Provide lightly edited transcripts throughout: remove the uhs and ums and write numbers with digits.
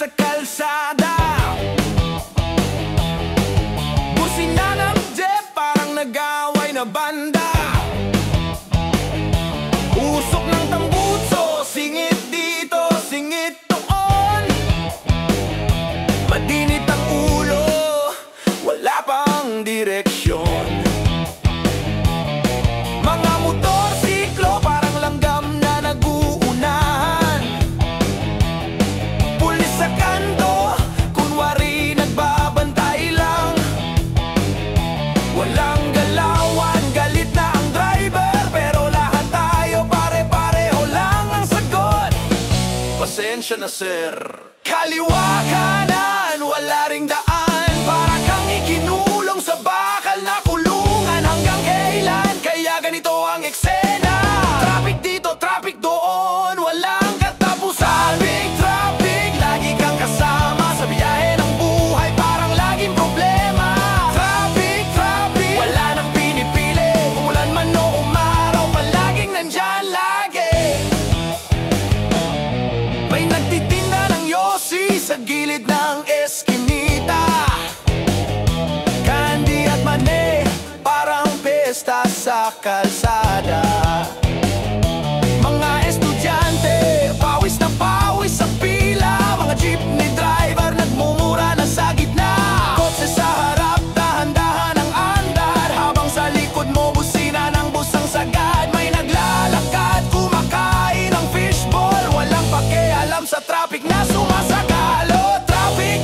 sa kalsada. Busina ng jeep, parang nag-away na banda. Usok ng tambutso, singit dito, singit doon. Madinit ang ulo, wala pang direksyon. Mga motorsiklo, parang langgam na nag-uunahan. Pulis sa kanto, kunwari nagbabantay lang. Walang galawan, galit na ang driver, pero lahat tayo pare-pareho lang ang sagot. Pasensya na sir. Kaliwa kanan, wala ring daan, para kang ikinulong sa bakal na kulungan. Hanggang kailan kaya ganito ang eksena? Traffic dito, traffic doon, walang katapusan. Traffic, lagi kang kasama sa biyahe ng buhay, parang laging problema. Traffic, wala nang pinipili, umulan man o umaraw, palaging nandyan lagi. May nagtitinda ng yosi sa gilid ng eskinita. Candy at mani, parang pesta sa kalsada. Mga estudyante, pawis na pawis sa pila. Mga jeepney driver, nagmumura na sa gitna. Kotse sa harap, dahan-dahan ang andar, habang sa likod mo busina ng busang sagad. May naglalakad, kumakain ng fishball, walang pakialam sa traffic na sumasagalo. Traffic,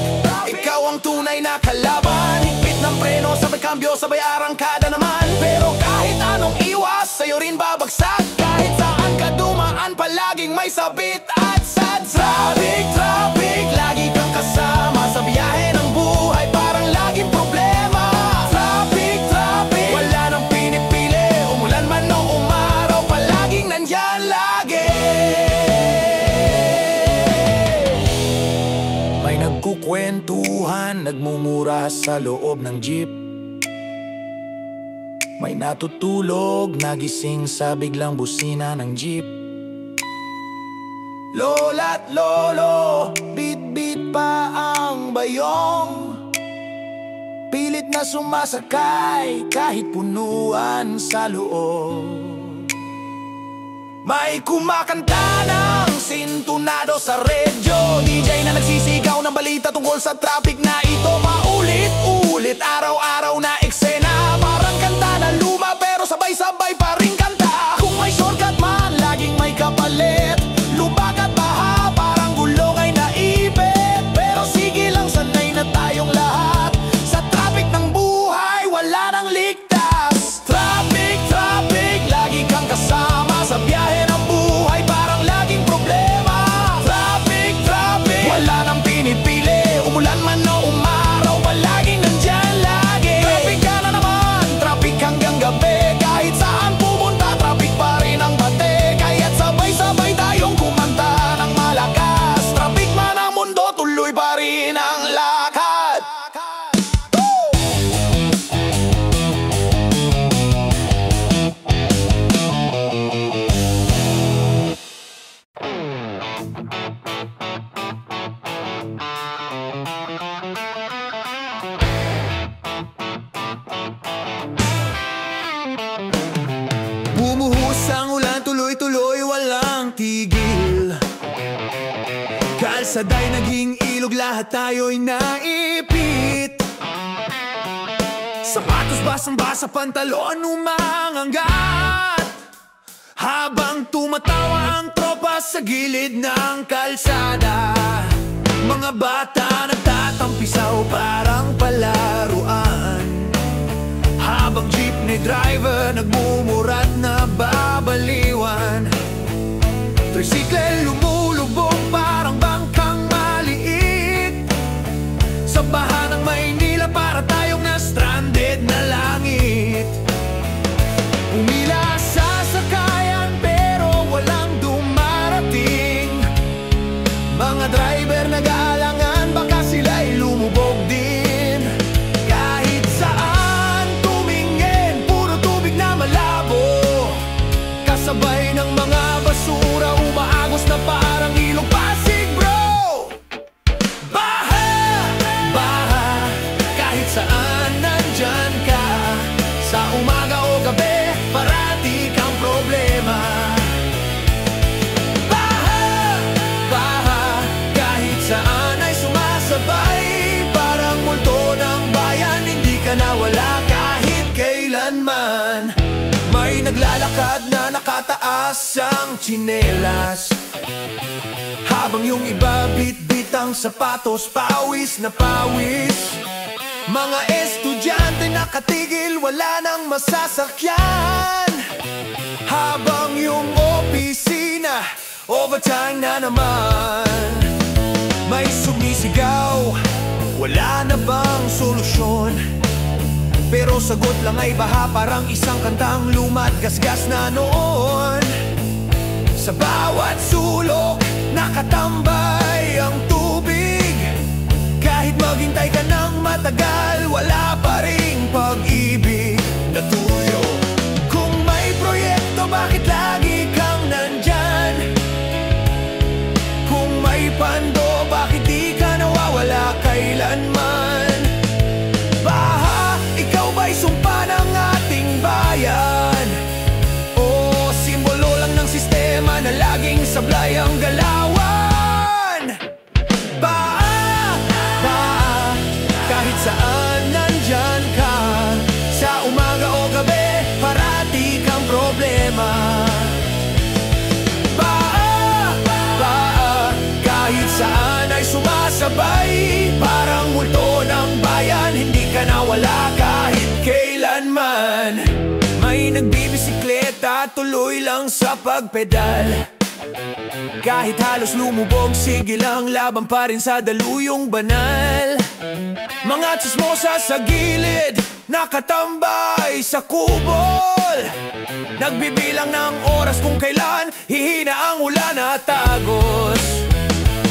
ikaw ang tunay na kalaban. Higpit ng preno, sabay kambyo, sabay arangkada naman. Pero kahit anong iwas, sa'yo rin babagsak. Kahit saan ka dumaan, palaging may sabit at sad. Traffic, lagi kang kasama sa biyahe ng buhay, parang laging problema. Traffic, wala nang pinipili, umulan man o umaraw, palaging nandyan lagi. May nagkukwentuhan, nagmumura sa loob ng jeep. May natutulog, nagising sa biglang busina ng jeep. Lola't lolo, bit-bit pa ang bayong. Pilit na sumasakay kahit punuan sa loob. May kumakanta ng sintunado sa radyo, DJ na nagsisigaw ng balita tungkol sa traffic na ito. Paulit-ulit, araw-araw na eksena, parang kanta na luma pero sabay-sabay pa rin kanta. Kung may shortcut man, laging may kapalit. Lubak at baha, parang gulong ay naipit. Pero sige lang, sanay na tayong lahat. Sa traffic ng buhay, wala nang ligtas. Traffic, lagi kang kasama sa biyahe ng buhay, parang laging problema. Traffic, wala nang pinipili, umulan man o umaraw, palaging nandyan lagi. Traffic ka na naman, traffic hanggang gabi. Kahit saan pumunta, traffic pa rin ang bate. Kaya't sabay-sabay tayong kumanta ng malakas. Traffic man ang mundo, tuloy pa rin ang lakad. Bumuhos ang ulan, tuloy-tuloy, walang tigil. Kalsada'y naging ilog, lahat tayo'y naipit. Sapatos basang-basa, pantalon umanganggat, habang tumatawa ang tropa sa gilid ng kalsada. Mga bata nagtatampisaw, parang palaruan, habang jeepney driver nagmumurat na babaliwan. Tricycle lumulubog, parang bangkang maliit, sa baha ng Maynila, para tayong na-stranded na langit. Pumila sa sakayan pero walang dumarating. Mga driver nag-aalangan, baka sila'y lumubog din. lakad na nakataas ang tsinelas, habang yung iba bit-bit ang sapatos, pawis na pawis. Mga estudyante nakatigil, wala nang masasakyan, habang yung opisina overtime na naman. May sumisigaw, wala na bang solusyon? Pero sagot lang ay baha, parang isang kantang lumat gasgas na noon. Sa bawat sulok nakatambay ang tubig, kahit maghintay ka ng matagal, wala pa ring pag-ibig na tuyo. Kung may proyekto, bakit lagi kang nandyan? Kung may pando, bakit di ka nawawala kailanman? Baha, ikaw ba'y sumpa ng ating bayan? O simbolo lang ng sistema na laging sablay ang galawan? Baha, baha, kahit saan nandyan ka, sa umaga o gabi, parati kang problema. Baha, baha, kahit saan ay sumasabay, parang multo ng bayan, hindi ka nawala kahit kailanman. May nagbibisikleta, tuloy lang sa pagpedal, kahit halos lumubog, sige lang, laban pa rin sa daluyong banal. Mga tsismosa sa gilid, nakatambay sa kubol, nagbibilang ng oras kung kailan hihina ang ulan at tagos.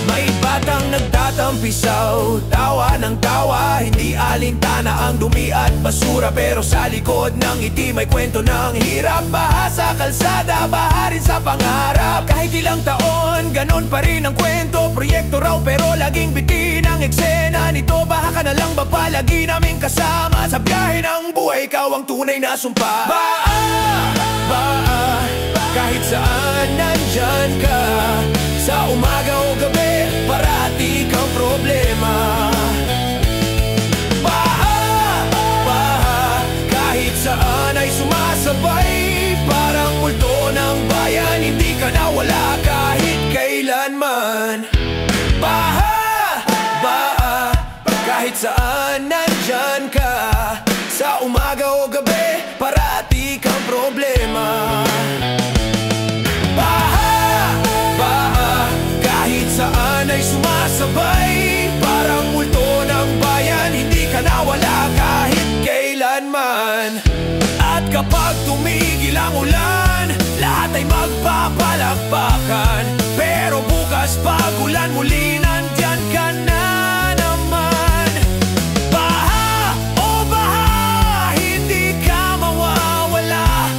May batang nagtatampisaw, tawa ng tawa, hindi alintana ang dumi at basura, pero sa likod ng ngiti may kwento ng hirap. Baha sa kalsada, baha rin sa pangarap, kahit ilang taon, ganon pa rin ang kwento. Proyekto raw pero laging bitin ang eksena nito. Baha ka na lang ba palagi naming kasama, sa biyahe ng buhay ikaw ang tunay na sumpa. Baha, baha, kahit saan nandyan ka, sa umaga o gabi, parati kang problema. Baha, baha, kahit saan ay sumasabay, parang multo ng bayan, hindi ka nawala kahit kailanman. Baha, baha, kahit saan nandyan ka, sa umaga o gabi, parati kang problema. Saan ay sumasabay, parang multo ng bayan, hindi ka nawala kahit kailanman. At kapag tumigil ang ulan, lahat ay magpapalakpakan, pero bukas pag ulan muli, nandyan ka na naman. Baha o baha, hindi ka mawawala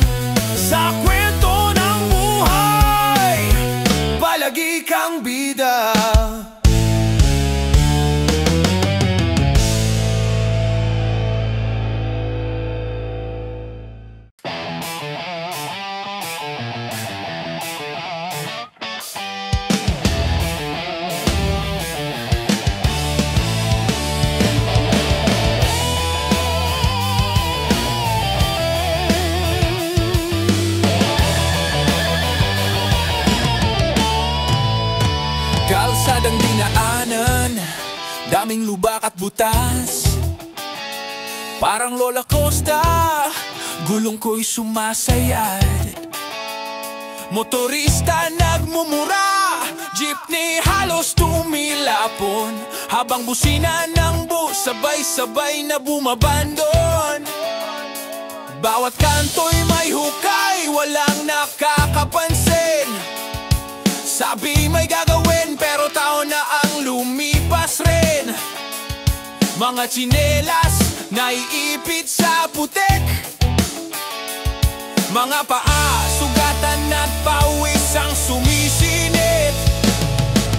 sa kwento ng buhay, palagi kang bida. Kalsadang dinaanan, daming lubak at butas, parang roller coaster, gulong ko'y sumasayad. Motorista nagmumura, jeepney halos tumilapon, habang busina ng bus sabay-sabay na bumabandon. Bawat kanto'y may hukay, walang nakakapansin. Sabi may gagawin, pero taon na ang lumipas rin. Mga tsinelas naiipit sa putek, mga paa sugatan at pawis ang sumisinit.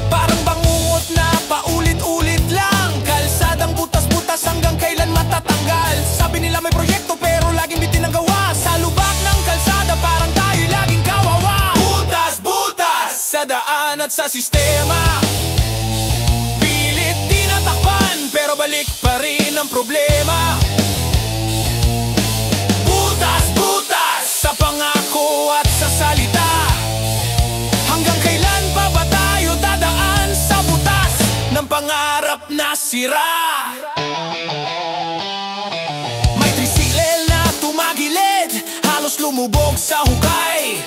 Parang bangungot na paulit-ulit lang, kalsadang butas-butas hanggang kailan matatanggal. Sabi nila may proyekto pero laging bitin ang gawa, sa lubak ng kalsada parang tayo laging kawawa. Butas-butas sa daan at sa sistema, pilit tinatakpan pero balik pa rin ang problema. Butas-butas sa pangako pangarap na sira. May tricycle na tumagilid, halos lumubog sa hukay.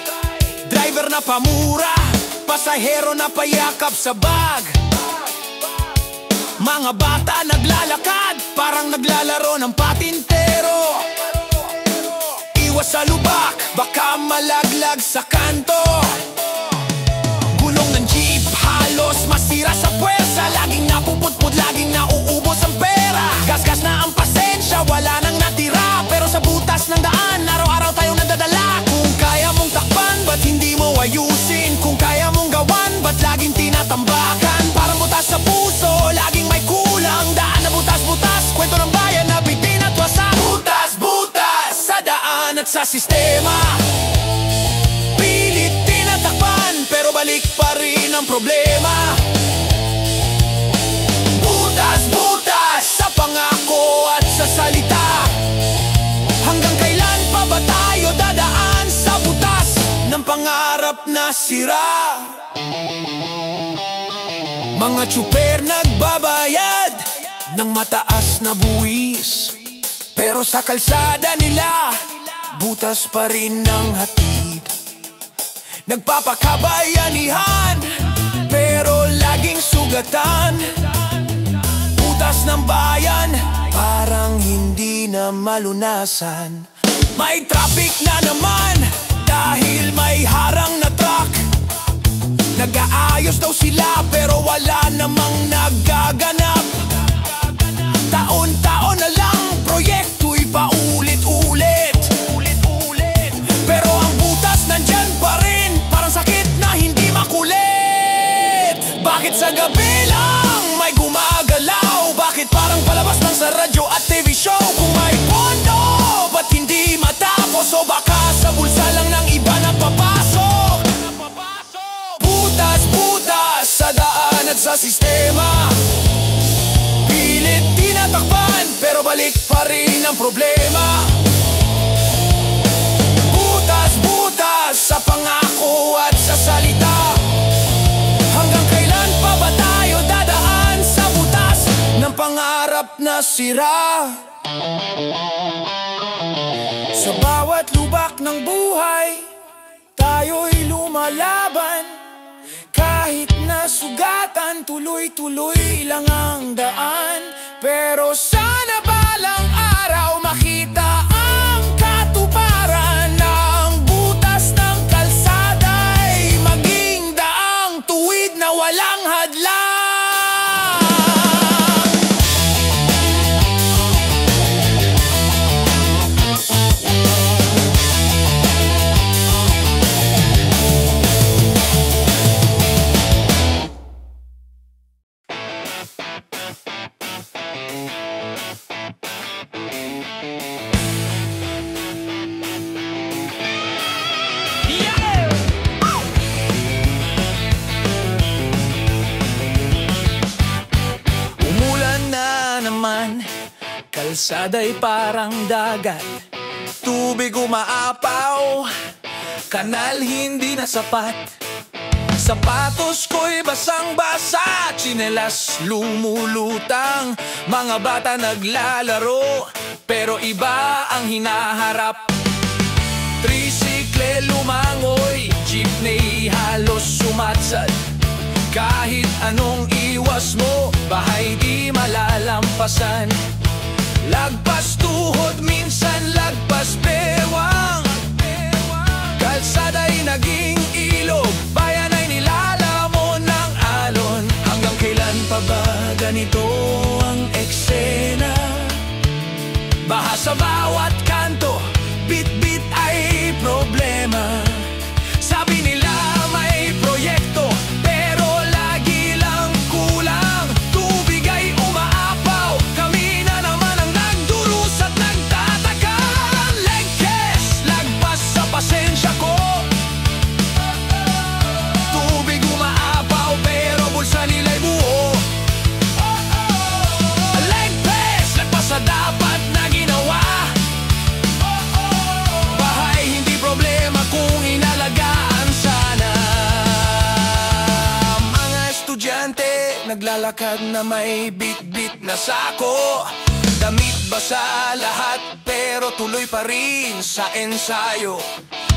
Driver na pamura, pasahero na payakap sa bag. Mga bata naglalakad, parang naglalaro ng patintero. Iwas sa lubak, baka malaglag sa kanto. Gulong ng jeep, halos masira sa puwersa. Laging napupudpud, laging nauubos ang pera. Gasgas na ang pasensya, wala nang natira. Pero sa butas ng daan, araw-araw tayong nadadala. Kung kaya mong takpan, ba't hindi mo ayusin? Kung kaya mong gawan, ba't laging tinatambakan? Parang butas sa puso, laging may kulang. Daan na butas-butas, kwento ng bayan na bitin at wasak. Butas-butas sa daan at sa sistema. Pilit tinatakpan, pero balik pa rin ang problema. Butas-butas sa pangako at sa salita. Hanggang kailan pa ba tayo dadaan sa butas ng pangarap na sira? Mga tsuper nagbabayad ng mataas na buwis, pero sa kalsada nila, butas pa rin ang hatid. Nagpapakabayanihan, pero laging sugatan. Butas ng bayan, parang hindi na malunasan. May traffic na naman, dahil may harang na truck. Nag-aayos daw sila, pero wala namang nagaganap. Taon-taon na lang, proyekto'y paulit-ulit. Pero ang butas nandyan pa rin, parang sakit na hindi makulit. Bakit sa gabi lang may gumagalaw? Bakit parang palabas lang sa radyo at TV show? Kung may pondo, ba't hindi matapos? O baka sa bulsa lang ng iba na papasok? Butas-butas sa daan at sa sistema. Pilit tinatakpan, pero balik pa rin ang problema. Butas-butas sa pangako at sa salita. Hanggang kailan pa ba tayo dadaan sa butas ng pangarap na sira? Sa bawat lubak ng buhay, tayo'y lumalaban. Kahit na sugatan, tuloy-tuloy lang ang daan. Pero sana balang araw makita ang katuparan ng butas ng kalsada'y maging daang tuwid na walang hadlang. Kalsada'y parang dagat, tubig umaapaw, kanal hindi na sapat. Sapatos ko'y basang-basa, tsinelas lumulutang. Mga bata naglalaro, pero iba ang hinaharap. Tricycle lumangoy, jeepney halos sumatsad. Kahit anong iwas mo, bahay di malalampasan. Lagpas tuhod, minsan lagpas bewang. Kalsada'y naging ilog, bayan ay nilalamon ng alon. Hanggang kailan pa ba ganito ang eksena? Baha sa bawat kanto, bit-bit ay problema. Sabi nila may proyekto, pero lagi lang kulang. Tubig ay umaapaw, kami na naman ang nagdurus at nagtataka. Legkes, lagpas sa pasensya ko. Tubig umaapaw, pero bulsa nila'y buo. Legkes, lagpas sa dapat na ginawa. naglalakad na may bit-bit na sako. Damit ba sa lahat pero tuloy pa rin sa ensayo.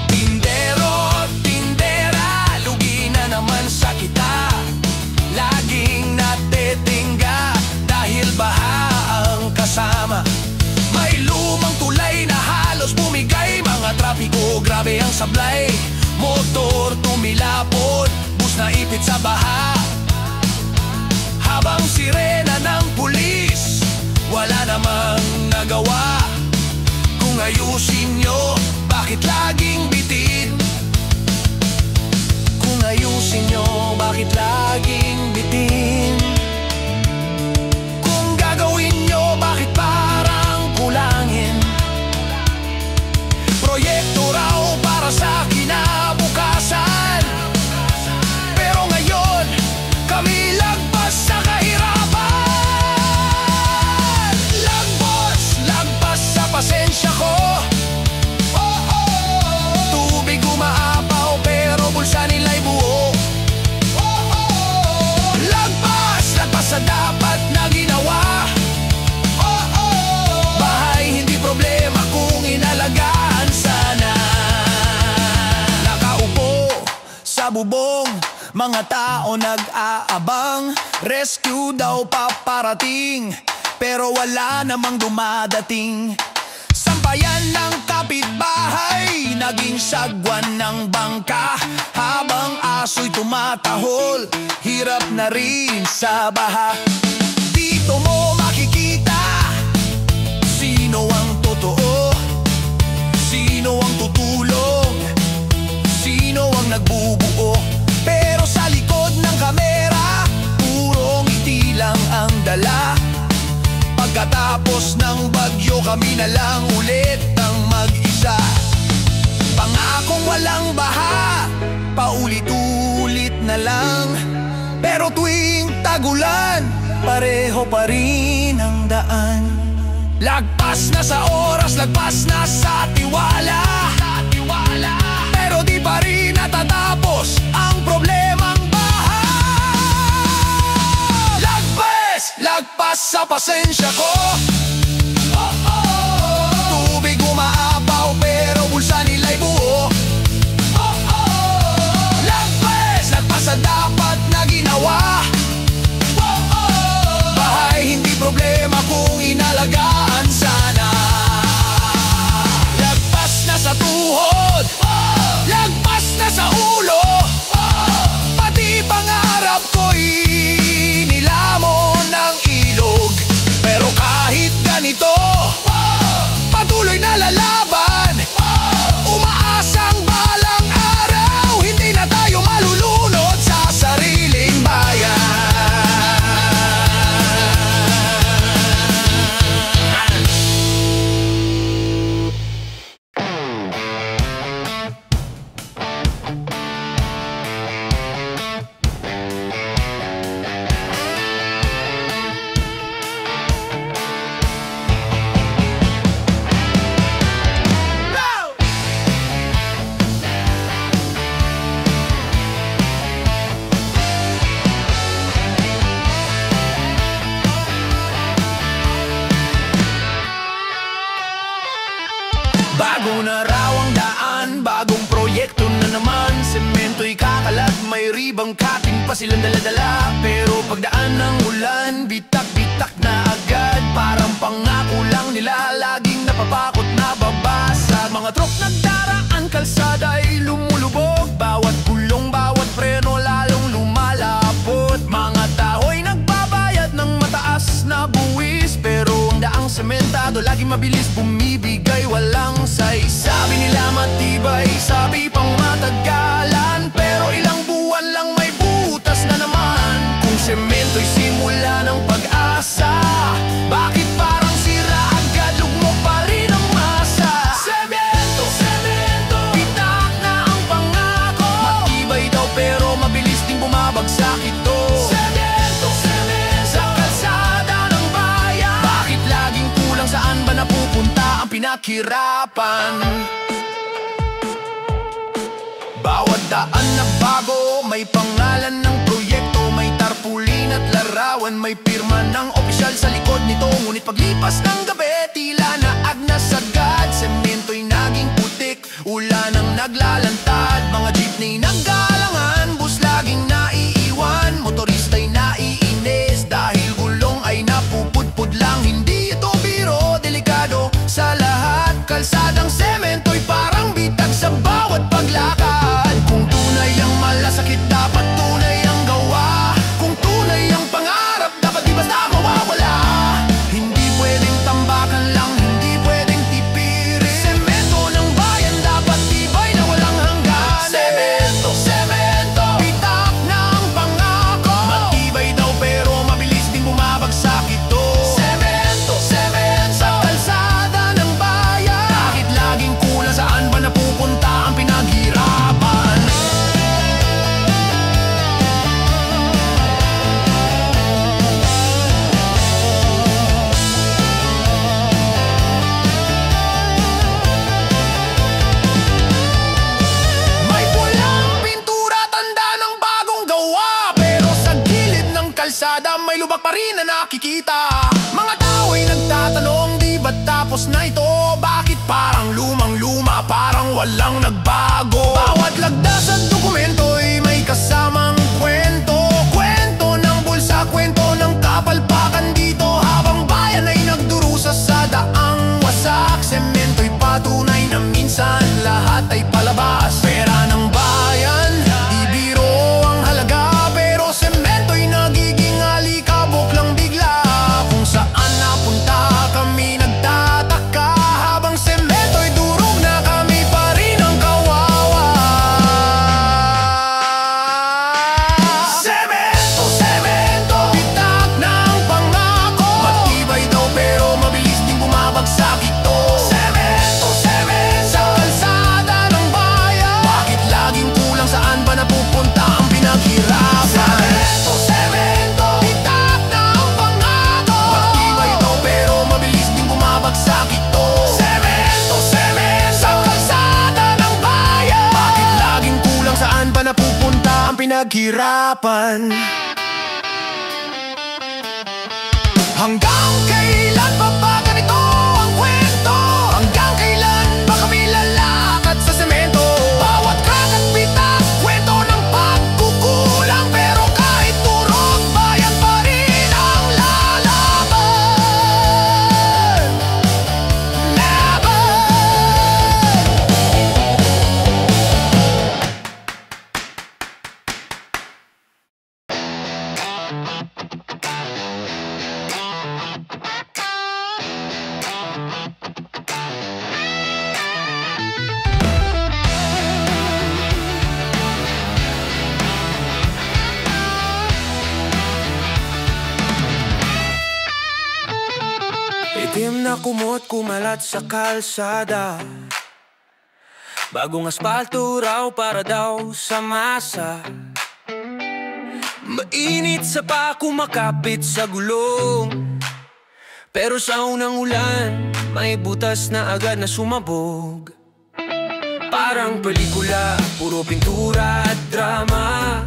Tindero, tindera, lugi na naman sa kita. Laging natitingga dahil baha ang kasama. May lumang tulay na halos bumigay. Mga trapiko, grabe ang sablay. Motor tumilapon, bus na ipit sa baha. Habang sirena ng pulis, wala namang nagawa. Kung ayusin nyo, bakit laging bitin? Kung ayusin nyo, bakit laging bitin? Kung gagawin nyo, bakit parang kulangin? Proyekto raw para sa kinabukasan, pero ngayon, kami lagpas sa kahirapan. Lagpas sa pasensya ko. Tubig umaapaw pero bulsa nila'y buo. Lagpas sa dapat na ginawa. Bahay hindi problema kung inalagaan sana. Nakaupo sa bubong, mga tao nag-aabang. Rescue daw paparating, pero wala namang dumadating. Sampayan ng kapitbahay, naging sagwan ng bangka. Habang aso'y tumatahol, hirap na rin sa baha. Dito mo makikita sino ang totoo, sino ang tutulong, sino ang nagbubuo. Pero sa likod ng kamera, puro ngiti lang ang dala. Pagkatapos ng bagyo, kami na lang ulit ang mag-isa. Pangakong walang baha, paulit-ulit na lang. Pero tuwing tagulan, pareho pa rin ang daan. Lagpas na sa oras, lagpas na sa tiwala. Pero di pa rin natatapos ang problemang baha. Lagpas sa pasensya ko. Tubig umaapaw pero bulsa nila'y buo. Lagpas sa dapat na ginawa. Bahay hindi problema kung inalagaan sana. Lagpas na sa tuhod, lagpas na sa ulo. Pati pangarap ko'y nilamon ng ilog. Pero kahit ganito, patuloy na lalaban. Umaasang balang araw, hindi na tayo malulunod sa sariling bayan. Bago na raw ang daan, bagong proyekto na naman. Semento'y kakalat, may ribang cutting pa silang daladala. Pero pagdaan ng ulan, bitak-bitak na agad. Parang pangako lang nila, laging napapakot na babasag. Mga truck nagdaraan, kalsada'y lumulubog. Bawat gulong, bawat preno, lalong lumalapot. Mga tao'y nagbabayad ng mataas na buwis. Pero ang daang sementado, laging mabilis bumibigay, walang say. Sabi nila matibay, sabi pang matagalan. Pero ilang buwan lang may butas na naman. Kung semento'y simula ng pag-asa, bakit parang sira agad, lugmok pa rin ang masa? Semento, bitak na ang pangako. Matibay daw pero mabilis din bumabagsak ito. Semento, sa kalsada ng bayan. Bakit laging kulang, saan ba napupunta ang pinaghirapan? Bawat daan na bago, may pangalan ng proyekto, may tarpaulin tarpaulin at larawan. May pirma ng opisyal sa likod nito. Ngunit paglipas ng gabi, tila naag na sagad. Semento'y naging putik, ulan ang naglalantad. Mga jeepney naggalangan, bus laging naiiwan. Motorista'y naiinis dahil gulong ay napupudpud lang. Hindi ito biro, delikado sa lahat. Kalsadang semento'y parang bitag sa bawat paglakad. Kung tunay ang malasakit, dapat tunay ang gawa. Kung tunay ang pangarap, dapat di basta mawawala. Hindi pwedeng tambakan lang, hindi pwedeng tipirin. Semento ng bayan, dapat tibay na walang hanggan. Semento, semento, bitak ng pangako. Matibay daw pero mabilis din bumabagsak ito. Semento, semento, sa kalsada ng bayan. Kahit laging kulang, saan ba napupunta ang pinaghirapan? May pulang pintura, tanda ng bagong gawa. Pero sa gilid ng kalsada, may lubak pa rin na nakikita. Mga tao'y nagtatanong, di ba tapos na ito? Bakit parang lumang-luma, parang walang nagbago? Bawat lagda sa dokumento'y may kasamang kwento. Kwento ng bulsa, kwento ng kapalpakan dito. Habang bayan ay nagdurusa sa daang wasak. Semento'y patunay na minsan lahat ay palabas. Pera ng bayan, di biro ang halaga. Pero semento'y nagiging alikabok lang bigla. Kung saan napunta kami nagtataka. Habang semento'y durog na, kami pa rin ang kawawa. Semento, semento, bitak ng pangako. Matibay daw pero mabilis din bumabagsak ito. Semento, semento, sa kalsada ng bayan. Bakit laging kulang, saan ba napupunta ang pinaghirapan? Semento, semento, bitak ng pangako. Matibay daw pero mabilis din bumabagsak ito. Semento, semento, sa kalsada ng bayan. Bakit laging kulang, saan ba napupunta ang pinaghirapan? Hanggang kailan pa ba ganito ang kwento? Hanggang kailan ba kami lalakad sa semento? Bawat crack at bitak, kwento ng pagkukulang. Pero kahit turog, bayan pa rin ang lalaban. Laban! Itim na kumot kumalat sa kalsada. Bagong asfalto raw para daw sa masa. Mainit sa pa kumakapit sa gulong. Pero sa unang ulan, may butas na agad na sumabog. Parang pelikula, puro pintura at drama.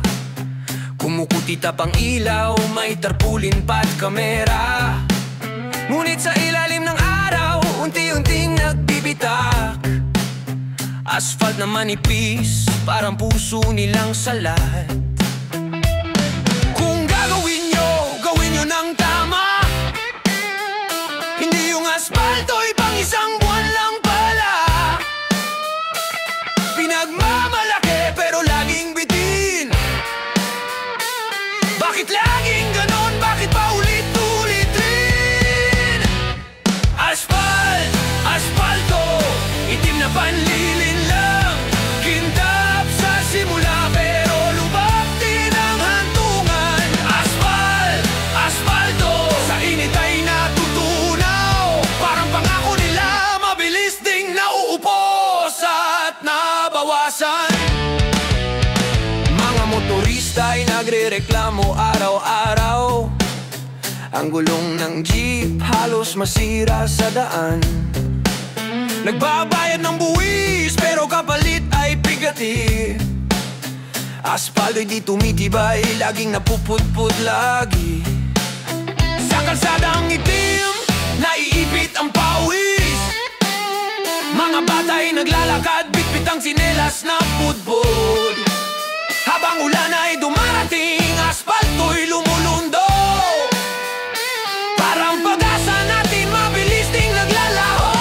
Kumukutitap ang ilaw, may tarpulin pa't kamera. Ngunit sa ilalim ng araw, unti-unting nagbibitak. Asphalt na manipis, parang puso nilang salat. Kung gagawin nyo ng tama. Hindi yung asfalto'y pang isang buwan lang pala. Pinagmamalaki pero laging bitin. Bakit laging ganon? Bakit pa ulit-ulit rin? Asphalt, asfalto, itim na panlilin lang. Kintap sa simula pero lubak din ang hantungan. Asphalt, asfalto, sa init ay natutunaw. Parang pangako nila, mabilis ding nauupos at nabawasan. Mga motorista ay nagrereklamo araw-araw. Ang gulong ng jeep halos masira sa daan. Nagbabayad ng buwis pero kapalit ay pigati. Aspalto'y di tumitibay, laging napupudpud lagi. Sa kalsadang itim, naiipit ang pawis. Mga bata'y naglalakad, bitbit ang sinelas na pudpud. Habang ulan ay dumarating, aspalto'y lumulundo. Parang pag-asa natin, mabilis ding naglalaho.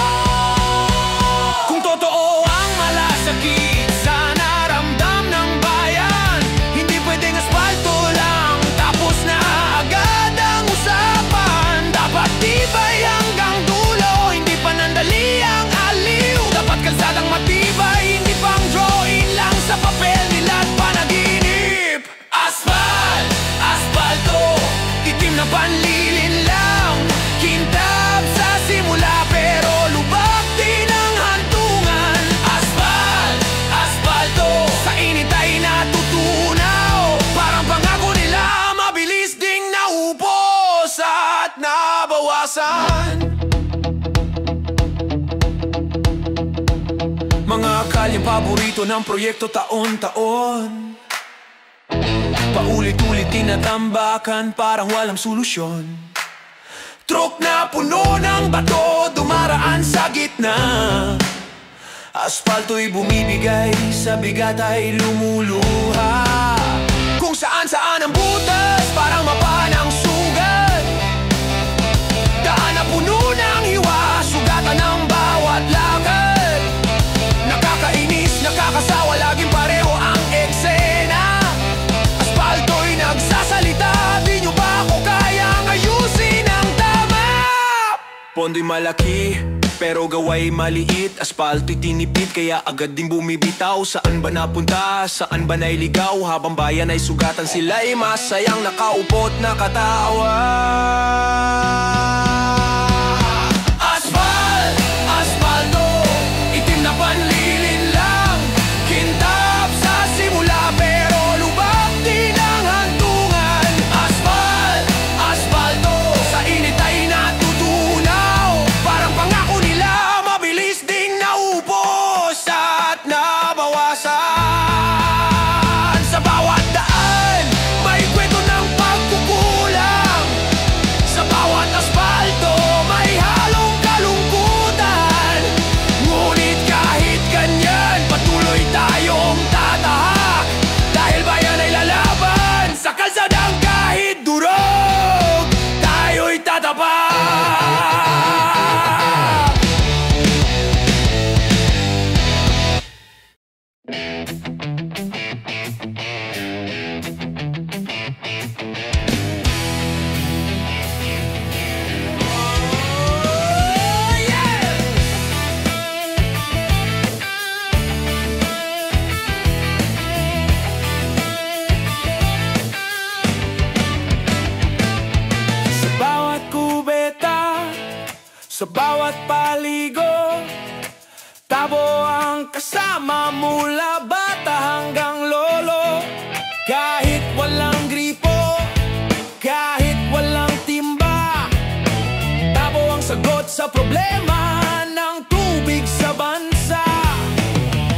Kung totoo ang malasakit sa naramdam ng bayan, hindi pwedeng aspalto lang, tapos na agad ang usapan. Dapat tibay hanggang dulo, hindi panandali ang aliw. Dapat kalsadang matibay, hindi pang drawing lang sa papel nila't panaginip. Asphalt, aspalto, itim na panlilin lang. Kintab sa simula pero lubak din ang hantungan. Asphalt, aspalto, sa init ay natutunaw. Parang pangako nila, mabilis ding naubos at nabawasan. Mga kalyeng paborito ng proyekto taon-taon, paulit-ulit tinatambakan, parang walang solusyon. Truk na puno ng bato, dumaraan sa gitna. Aspalto'y bumibigay, sa bigat ay lumuluha. Kung saan-saan ang butas, parang mapa ng sugat. Daan na puno ng hiwa, sugatan ng bawat lakad. Nakakainis, nakakasawa, laging pareho ang eksena. Aspalto'y nagsasalita, di nyo ba ako kayang ayusin ang tama? Pondo'y malaki, pero gawa'y maliit. Aspalto'y tinipid, kaya agad din bumibitaw. Saan ba napunta, saan ba nailigaw? Habang bayan ay sugatan, sila'y masayang nakaupo't nakatawa. Asphalt, aspalto, itim na panlilin lang. Kintab sa simula pero lubak din ang hantungan. Asphalt, aspalto, sa init ay natutunaw. Parang pangako nila, mabilis ding naubos at nabawasan. Sa bawat daan, may kwento ng pagkukulang. Sa bawat aspalto, may halong kalungkutan. Ngunit kahit ganyan, patuloy tayong tatahak. Dahil bayan ay lalaban, sa kalsadang kahit durog, tayo'y tatapak. Sa bawat kubeta, sa bawat paligo, tabo ang kasama mula bata hanggang lolo. Kahit walang gripo, kahit walang timba, tabo ang sagot sa problema ng tubig sa bansa.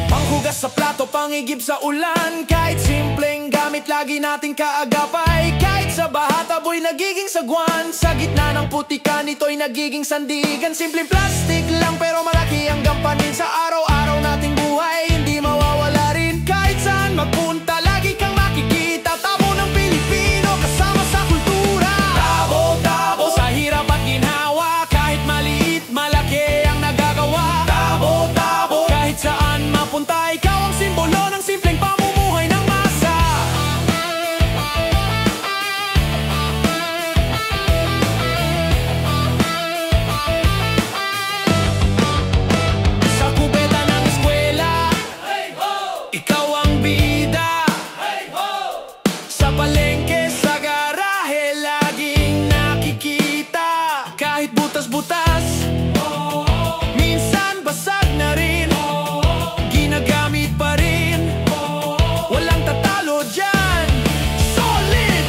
Panghugas sa plato, pangigib sa ulan, kahit simpleng gamit lagi nating kaagapay. Kahit sa baha, tabo'y nagiging sagwan. Sa gitna ng putikan, ito'y nagiging sandigan. Simpleng plastic lang pero malaki ang gampanin sa araw-araw nating buhay. Hindi mawawala rin kahit saan magpunta, lagi kang makikita tabo ng Pilipino kasama sa kultura. Tabo, tabo, sa hirap at ginhawa, kahit maliit, malaki ang nagagawa. Tabo, tabo, kahit saan mapunta, ikaw ang simbolo ng simpleng pamumuhay ng masa. Sa kubeta ng eskwela, ikaw ang bida. Sa palengke, sa garahe, laging nakikita. Kahit butas-butas, minsan basag na rin, ginagamit pa rin. Walang tatalo dyan, solid.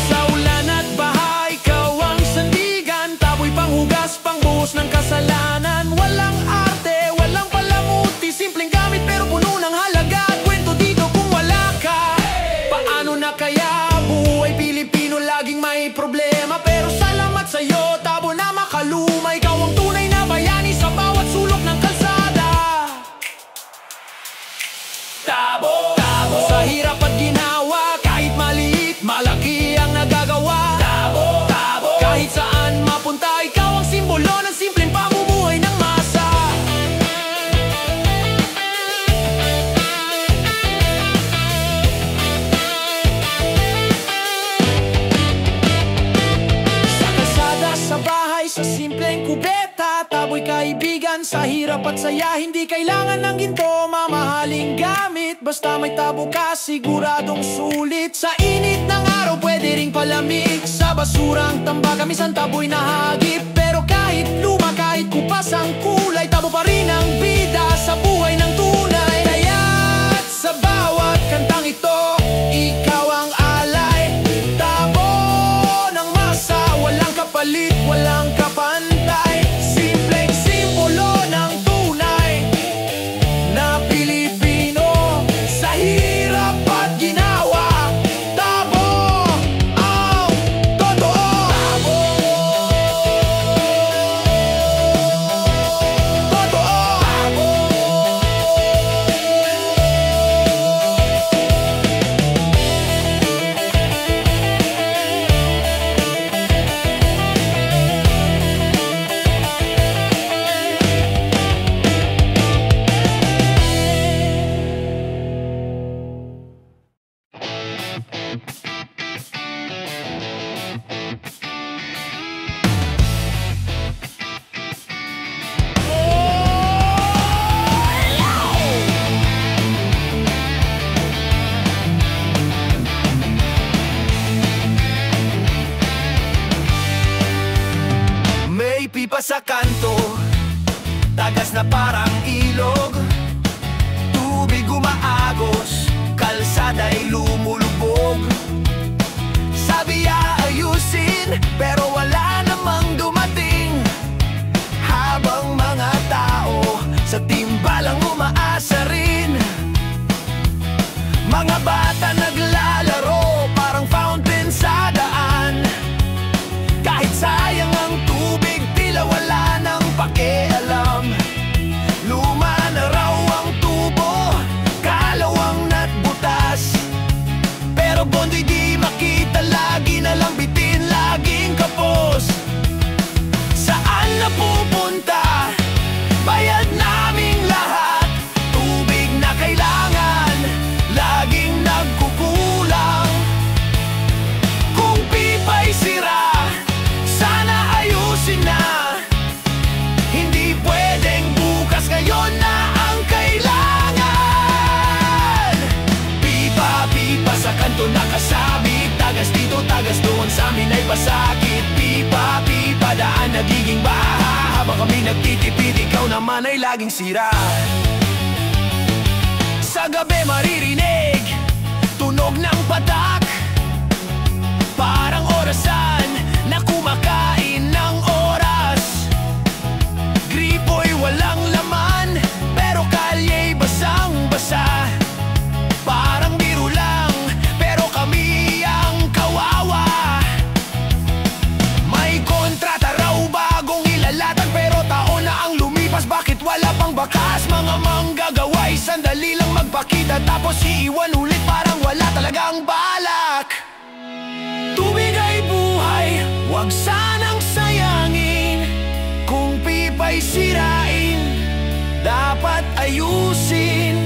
Sa ulan at baha, ikaw ang sandigan. Tabo'y panghugas, pangbuhos ng kasalanan. Walang arte, walang palamuti, simpleng gamit pero puno ng halaga. At kwento dito kung wala ka. sa simpleng kubeta. Taboy kaibigan sa hirap at saya. Hindi kailangan ng ginto, mamahaling gamit. Basta may tabo ka, siguradong sulit. Sa init ng araw, pwede ring palamig. Sa basurang tambak, minsan taboy nahagip. Pero kahit luma, kahit kupas ang kulay, tabo pa rin ang bida sa buhay ng tunay. Kaya't sa bawat kantang ito, ikaw ang alay. Tabo ng masa, walang kapalit, walang kapantay. Simpleng simbolo ng tunay na Pilipino. Sa hirap at ginawa, tabo ang totoo. May pipa sa kanto, tagas na parang ilog. Tubig umaagos, kalsada'y lumulubog. Sabi aayusin, pero wala namang dumating. Habang mga tao sa timbalang umaasa rin. Mga bata naglalaro, parang fountain sa daan. Kahit sayang ang tubig, tila wala nang pakialam. Luma na raw ang tubo, kalawang na't butas. Pero bondo'y di makita, lagi na lang bitin, laging kapos. Saan na pupunta? Bayad naming lahat. Tubig na kailangan, laging nagkukulang. Kung pipa'y sira, sana ayusin na. Hindi pwedeng bukas, ngayon na ang kailangan. Pipa, pipa sa kanto nakasabit. Tagas dito, tagas doon, sa amin ay pasakit. Pipa, pipa, daan nagiging baha. Habang kami nagtitipid, ikaw naman ay laging sira. Sa gabi maririnig tunog ng patak, parang orasan na kumakain ng oras. Gripo'y walang laman, pero kalya'y basang-basa. Parang biro lang, pero kami ang kawawa. May kontrata raw bagong ilalatan, pero taon na ang lumipas, bakit wala pang bakas? Mga manggagawa'y sandali lang magpakita, tapos iiwan ulit, parang wala talagang balak. Tubig ay buhay, wag sanang sayangin. Kung pipa'y sirain, dapat ayusin.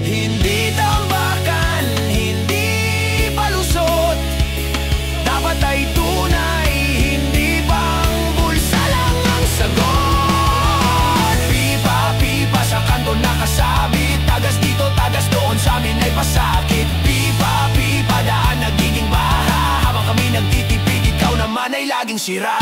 Hindi tambakan, hindi palusot. Dapat ay tunay, hindi pang bulsa lang ang sagot. Pipa, pipa sa kanto nakasabit. Tagas dito, tagas doon, sa amin ay pasakit. Pipa, pipa, daan nagiging baha. Habang kami nagtitipid, ikaw naman ay laging sira.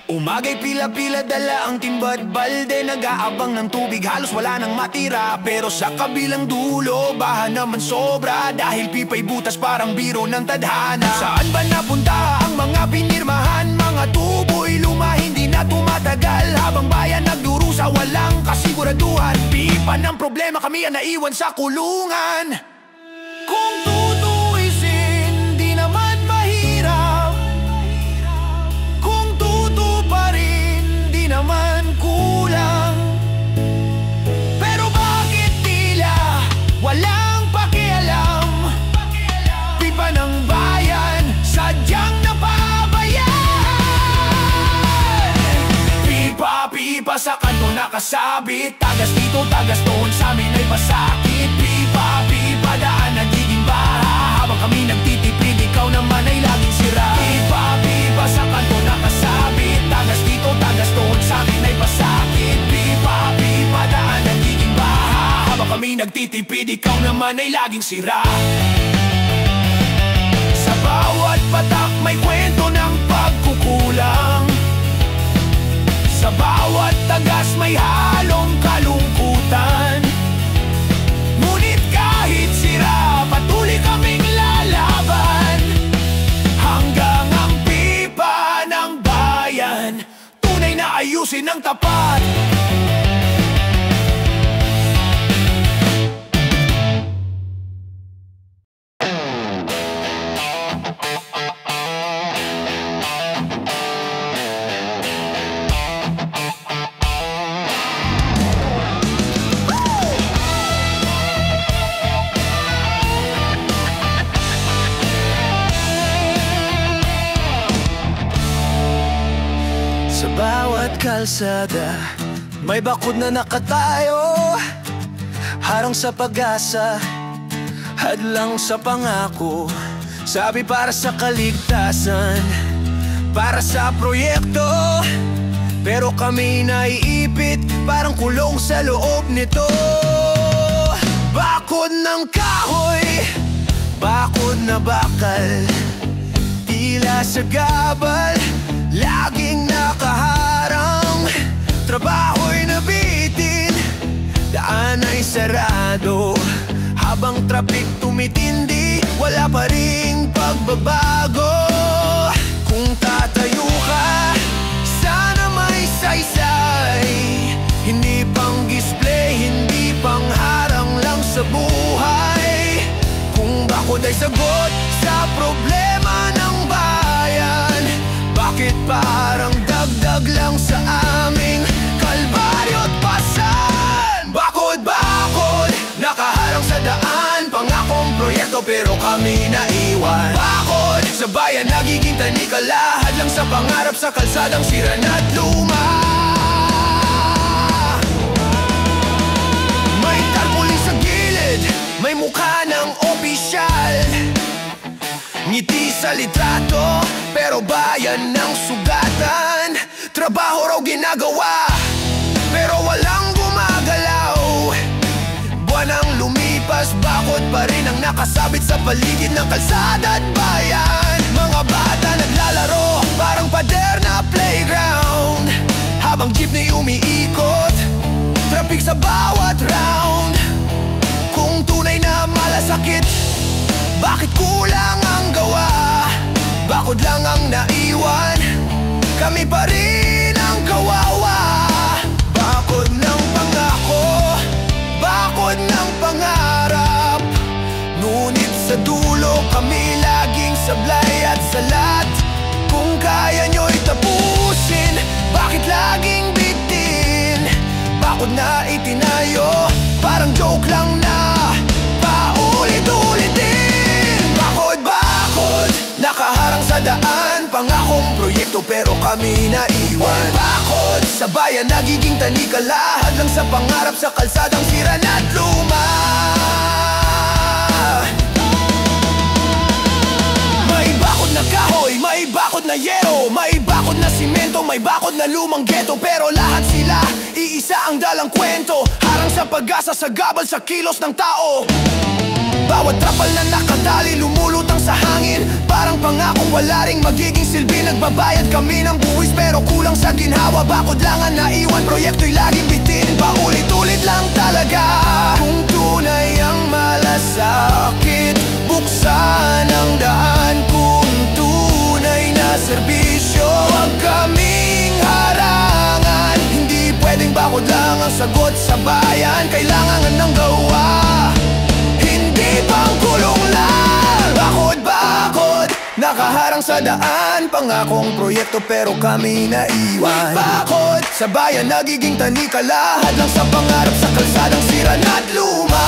Umaga'y pila-pila, dala ang timba't balde. Nag-aabang ng tubig, halos wala nang matira. Pero sa kabilang dulo, baha naman sobra. Dahil pipa'y butas, parang biro ng tadhana. Saan ba napunta ang mga pinirmahan? Mga tubo'y luma, hindi na tumatagal. Habang bayan nagdurusa, walang kasiguraduhan. Pipa ng problema, kami ang naiwan sa kulungan. Kung tutuisin, di naman mahirap. Kung tutu pa rin, di naman kulang. Pero bakit tila walang pakialam? Pipa ng bayan, sadyang napabayaan. Pipa, pipa sa kanto nakasabit. Tagas dito, tagas doon, sa amin ay pasakit. Pipa, pipa, daan nagiging baha. Habang kami nagtitipid, ikaw naman ay laging sira. Pipa, pipa nagtitipid, ikaw naman ay laging sira. Sa bawat patak may kwento ng pagkukulang, sa bawat tagas may halong kalungkutan. Ngunit kahit sira, patuloy kaming lalaban, hanggang ang pipa ng bayan tunay na ayusin ng tapat. Sa bawat kalsada may bakod na nakatayo, harang sa pag-asa, hadlang sa pangako. Sabi para sa kaligtasan, para sa proyekto, pero kami naiipit, parang kulong sa loob nito. Bakod ng kahoy, bakod na bakal, tila sa gabal, laging nakaharang. Trabaho'y nabitin, daan ay sarado, habang traffic tumitindi, wala pa ring pagbabago. Kung tatayo ka, sana may saysay, hindi pang display, hindi pang harang lang sa buhay. Kung bakod ay sagot sa problema ng bayan, bakit parang dagdag lang sa aming kalbaryo't pasan? Bakod, bakod, nakaharang sa daan, pangakong proyekto pero kami naiwan. Bakod, sa bayan nagiging tanikala, hadlang sa pangarap sa kalsadang sira na't luma. May tarpaulin sa gilid, may mukha ng opisyal, ngiti sa litrato, pero bayan ng sugatan. Trabaho raw ginagawa, pero walang gumagalaw. Buwan ang lumipas, bakod pa rin ang nakasabit sa paligid ng kalsada at bayan. Mga bata naglalaro, parang pader na playground, habang jeepney umiikot, traffic sa bawat round. Kung tunay na malasakit, bakit kulang ang gawa? Bakod lang ang naiwan, kami pa rin ang kawawa. Bakod ng pangako, bakod ng pangarap, ngunit sa dulo kami laging sablay at salat. Kung kaya nyo'y tapusin, bakit laging bitin? Bakod na itinayo, parang joke lang na paulit-ulitin. Bakod, bakod, nakaharang sa daan, pangakong proyekto pero kami naiwan. Bakod, sa bayan nagiging tanikala, hadlang sa pangarap sa kalsadang sira na't luma. May bakod na kahoy, may bakod na yero, may bakod na simento, may bakod na lumang ghetto, pero lahat sila iisa ang dalang kwento, harang sa pag-asa, sa gabal, sa kilos ng tao. Bawat trapal na nakatali, lumulutang sa hangin, parang pangakong wala ring magiging silbi. Nagbabayad kami ng buwis pero kulang sa ginhawa. Bakod lang ang naiwan, proyekto'y laging bitin, paulit-ulit lang talaga. Kung tunay ang malasakit, buksan ang daan. Kung tunay na serbisyo, huwag kaming harangan. Hindi pwedeng bakod lang ang sagot sa bayan, kailangan ng gawa, hindi pang kulong lang. Bakod, bakod, nakaharang sa daan, pangakong proyekto pero kami naiwan. Bakod, sa bayan nagiging tanikala, hadlang sa pangarap sa kalsadang sira na't luma.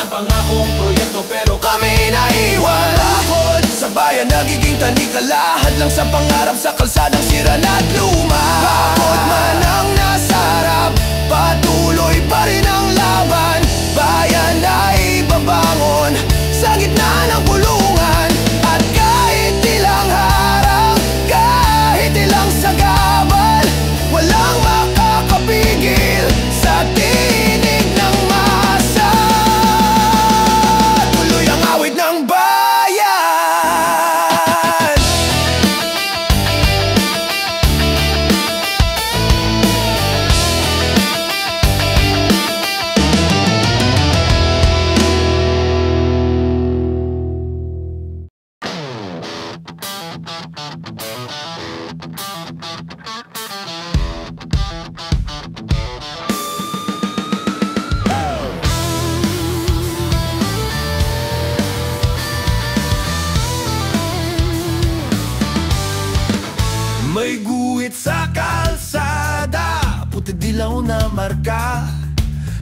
Pangakong proyekto pero kami naiwan. Bakod, sa bayan nagiging tanikala, hadlang sa pangarap sa kalsadang sira na't luma. Bakod man ang nasarap, patuloy pa rin ang laban. Bayan ay babangon sa gitna ng kulungan, at kahit ilang harang, kahit ilang sagabal, walang makakapigil sa tinig Guhit sa kalsada, puti dilaw na marka.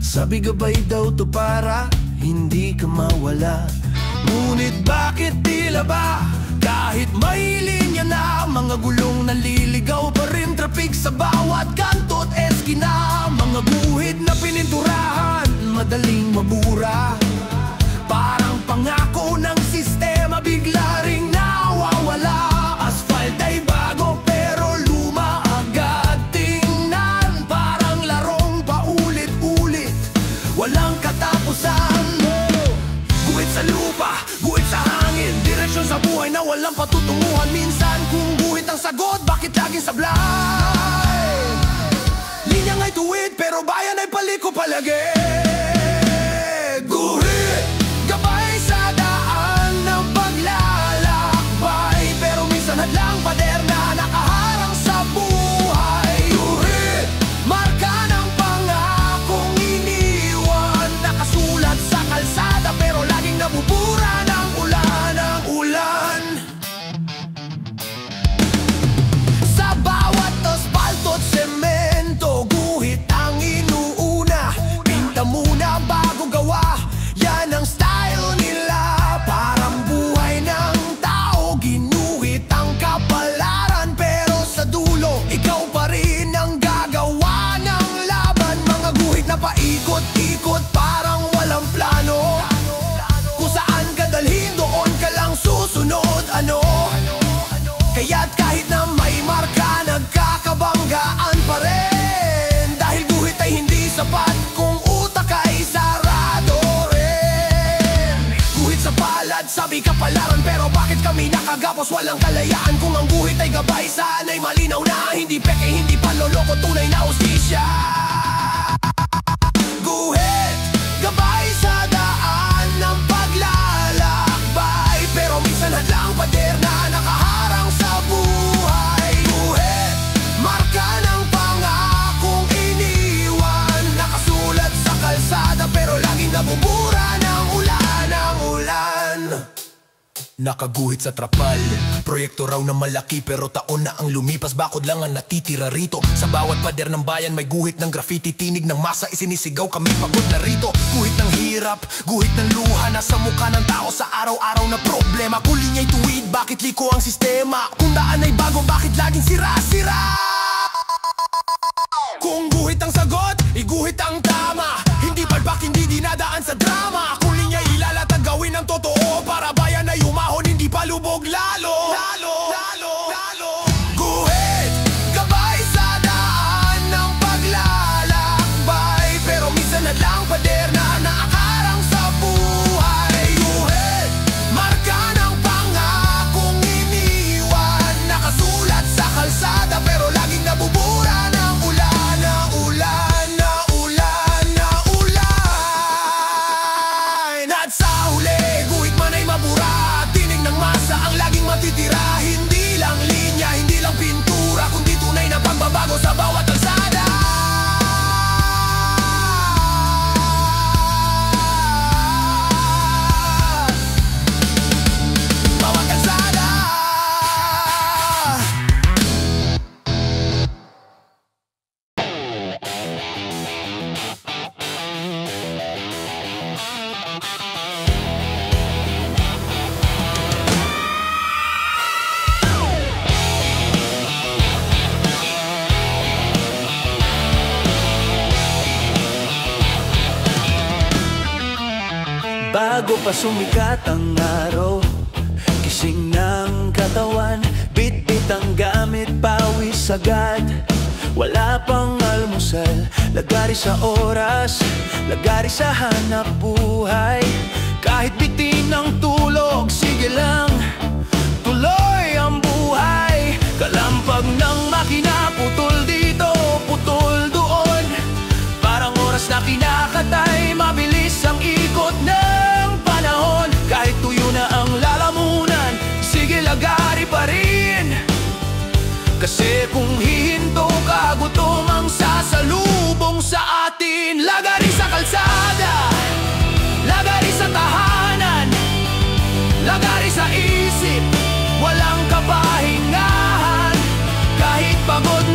Sabi gabay daw to para hindi ka mawala. Ngunit bakit tila ba kahit may linya na, mga gulong naliligaw pa rin traffic sa bawat kanto't eskina. Mga guhit na pininturahan, madaling mabura. Parang pangako ng sistema, bigla ring nawawala. Asphalt ay bago pero luma agad tingnan. Parang larong paulit-ulit, walang katapusan. Guhit sa lupa, guhit sa hangin, direksyon sa buhay na walang patutunguhan. Minsan kung guhit ang sagot, bakit laging sablay? Linya nga'y tuwid pero bayan ay paliko palagi. Guhit, gabay sa daan ng paglalakbay, pero minsan hadlang pader na nakaharang sa buhay. Guhit, marka ng pangakong iniwan, nakasulat sa kalsada pero laging nabubura ng ulan, ng ulan. Sa bawat asfalto't semento, guhit ang inuuna. Pinta muna bago gawa, yan ang style nila. Parang buhay ng tao, ginuhit ang kapalaran, pero sa dulo, ikaw pa rin ang gagawa ng laban. Mga guhit na paikot-ikot, parang walang plano. Kung saan ka dalhin, doon ka lang susunod. Kaya't kahit na may marka, nagkakabanggaan pa rin. Dahil guhit ay hindi sapat kung utak ay sarado rin. Guhit sa palad, sabi kapalaran, pero bakit kami nakagapos walang kalayaan? Kung ang guhit ay gabay, sana'y malinaw na hindi peke, hindi panloloko, tunay na hustisya. Guhit, gabay sa daan ng paglalakbay, pero minsan hadlang pader na nakaharang sa buhay. Guhit, marka ng pangakong iniwan, nakasulat sa kalsada pero laging nabubura ng ulan, ng ulan. Nakaguhit sa trapal, proyekto raw na malaki pero taon na ang lumipas, bakod lang ang natitira rito. Sa bawat pader ng bayan may guhit ng graffiti, tinig ng masa isinisigaw, kami pagod na rito. Guhit ng hirap, guhit ng luha, nasa mukha ng tao sa araw-araw na problema. Kung linya'y tuwid, bakit liko ang sistema? Kung daan ay bago, bakit laging sira-sira? Kung guhit ang sagot, iguhit ang tama. Hindi palpak, hindi dinadaan sa drama. Kung linya'y ilalatag, gawin ang totoo, para bayan ay umahon, hindi palubog lalo. Guhit, gabay sa daan ng paglalakbay, pero minsan hadlang pader na nakaharang sa buhay. Guhit, marka ng pangakong iniwan, nakasulat sa kalsada pero laging nabubura ng ulan, na ulan, na ulan, na ulan. At sa huli, guhit man ay mabura, tinig ng masa ang laging matitira. Hindi lang linya, hindi lang pintura, kundi tunay na pagbabago sa bawat kalsada. Bawat kalsada. Bago pa sumikat ang araw, gising ng katawan, bit-bit ang gamit, pawis agad. Wala pang almusal, lagari sa oras, lagari sa hanap buhay. Kahit bitin ng tulog, sige lang, tuloy ang buhay. Kalampag ng makina, putol dito, putol doon. Parang oras na kinakatay, mabilis ang ikot ng panahon. Kahit tuyo na ang lalamunan, sige lagari pa rin. Kasi kung hihinto ka, gutom ang sasalubong sa atin. Lagari sa kalsada, lagari sa tahanan, lagari sa isip, walang kapahingahan. Kahit pagod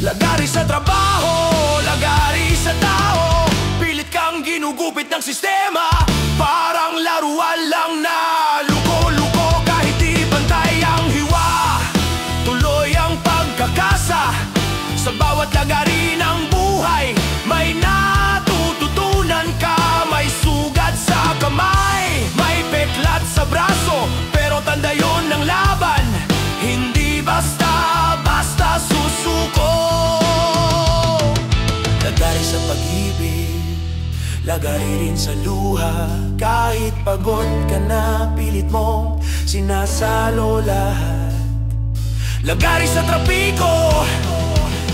Lagari sa trabaho, lagari sa tao. Pilit kang ginugupit ng sistema, parang laruan lang na luko-luko. Kahit di bantay ang hiwa, tuloy ang pagkakasa. Sa bawat lagari ng buhay, may natututunan ka. May sugat sa kamay, may peklat sa braso, pero tanda yun ng laban, hindi basta-basta susuko. Lagari sa pag-ibig, lagari rin sa luha. Kahit pagod ka na, pilit mong sinasalo lahat. Lagari sa trapiko,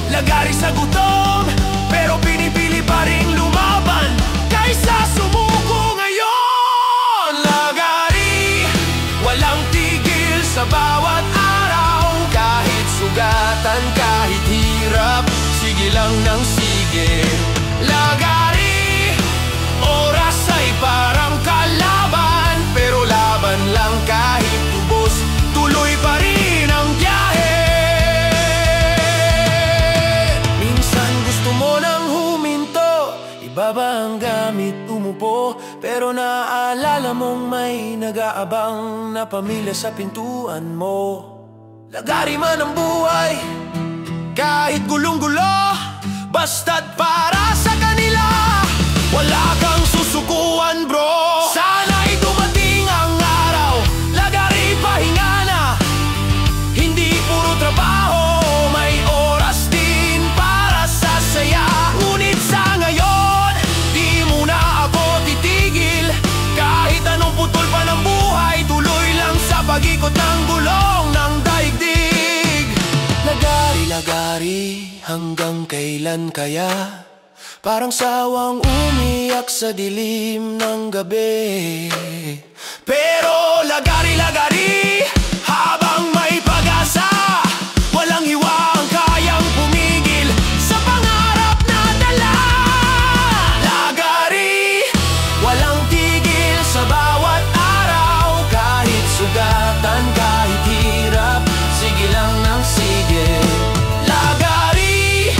lagari sa gutom, pero pinipili pa rin lumaban kaysa sumuko ngayon. Lagari, walang tigil sa bawat araw. Kahit sugatan, kahit hirap, sige lang ng sige. Lagari, oras ay parang kalaban, pero laban lang kahit tubos, tuloy pa rin ang biyahe. Minsan gusto mo nang huminto, ibaba ang gamit, umupo, pero naaalala mong may nag-aabang na pamilya sa pintuan mo. Lagari man ang buhay, kahit gulong-gulo, basta't para sa kanila, wala kang susukuan bro. Sana'y dumating ang araw, lagari pahinga na, hindi puro trabaho, may oras din para sa saya. Ngunit sa ngayon, di mo na ako titigil. Kahit anong putol pa ng buhay, tuloy lang sa pag-ikot ng gulong ng daigdig. Lagari, hanggang kailan kaya? Parang sawang umiyak sa dilim ng gabi. Pero lagari, habang may pag-asa, walang hiwa ang kayang pumigil sa pangarap na dala. Lagari, walang tigil sa bawat araw. Kahit sugatan, kahit hirap, sige lang ng sige. Lagari,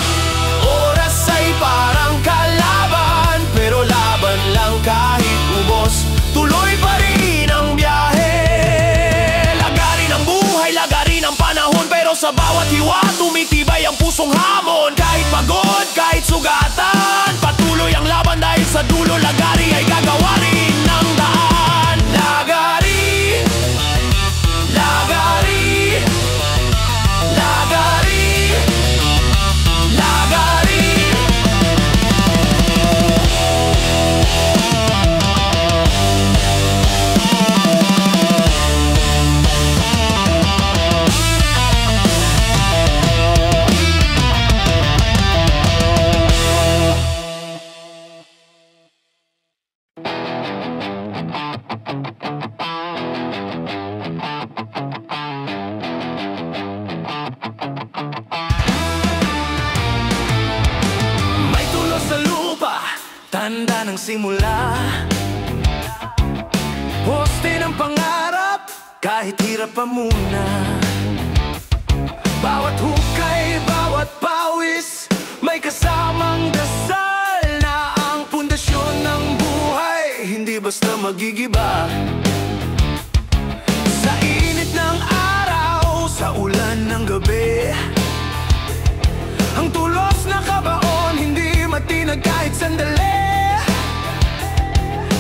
oras ay parang kalaban, pero laban lang kahit ubos, tuloy pa rin ang biyahe. Lagari ng buhay, lagari ng panahon, pero sa bawat hiwa tumitibay ang pusong hamon. Kahit pagod, kahit sugatan, patuloy ang laban dahil sa dulo lagari ay gagawa rin ng daan. Lagari, lagari, lagari, lagari. May tulos sa lupa, tanda ng simula. Poste ng pangarap, kahit hirap pa muna. Bawat hukay, bawat pawis, may kasamang dasal na ang pundasyon ng buhay hindi basta magigiba. Sa init ng araw, sa ulan ng gabi, ang tulos na kabaon hindi matinag kahit sandali.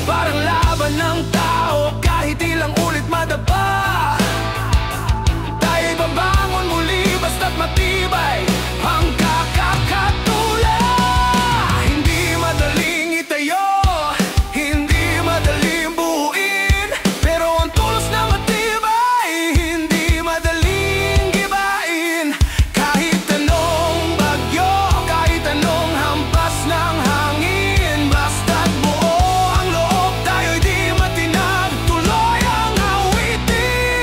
Parang laban ng tao, kahit ilang ulit madapa. Tayo'y babangon muli, basta't matibay ang kakakatula. Hindi madaling itayo, hindi madaling buuin, pero ang tulos na matibay, hindi madaling gibain. Kahit anong bagyo, kahit anong hampas ng hangin, basta't buo ang loob, tayo'y di matinag, tuloy ang awitin.